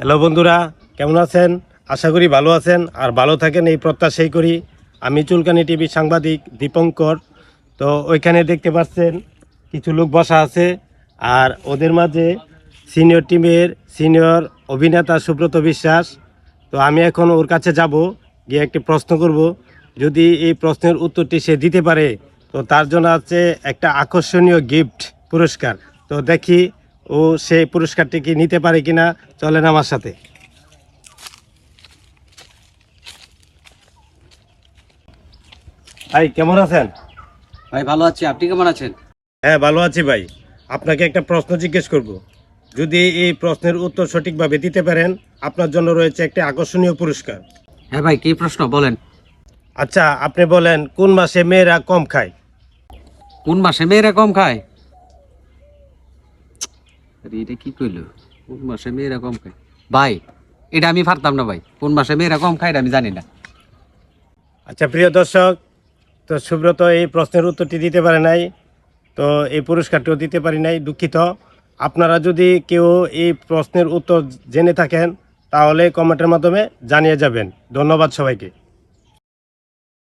Hello বন্ধুরা, কেমন আছেন? আশা করি ভালো আছেন আর ভালো থাকেন এই প্রত্যাশাই করি। আমি চুলকানি টিভি সাংবাদিক দীপঙ্কর। তো ওইখানে দেখতে পাচ্ছেন কিছু লোক বসা আছে আর ওদের মাঝে সিনিয়র টিমের সিনিয়র অভিনেতা সুব্রত বিশ্বাস। তো আমি এখন ওর কাছে যাব, গিয়ে একটি প্রশ্ন করব। যদি এই প্রশ্নের উত্তরটি সে দিতে পারে তো তার জন্য আছে একটা আকর্ষণীয় গিফট পুরস্কার। তো দেখি ও সেই পুরস্কারটি কি নিতে পারে কিনা। চলেন আমার সাথে। ভাই কেমন আছেন? ভাই ভালো আছি, আপনি কেমন আছেন? হ্যাঁ ভালো আছি ভাই। আপনাকে একটা প্রশ্ন জিজ্ঞেস করব। যদি এই প্রশ্নের উত্তর সঠিকভাবে দিতে পারেন আপনার জন্য রয়েছে একটা আকর্ষণীয় পুরস্কার। হ্যাঁ ভাই, কি প্রশ্ন বলেন। আচ্ছা আপনি বলেন, কোন মাসে মেয়েরা কম খায়? কোন মাসে মেয়েরা কম খায়? আরে এটা কি কইলো? কোন মাসে মেয়েরা কম খায়? ভাই এটা আমি পারতাম না ভাই, কোন মাসে মেয়েরা কম খায় এটা আমি জানি না। আচ্ছা প্রিয় দর্শক, তো সুব্রত এই প্রশ্নের উত্তরটি দিতে পারে নাই, তো এই পুরস্কারটিও দিতে পারি নাই, দুঃখিত। আপনারা যদি কেউ এই প্রশ্নের উত্তর জেনে থাকেন তাহলে কমেন্টের মাধ্যমে জানিয়ে যাবেন। ধন্যবাদ সবাইকে।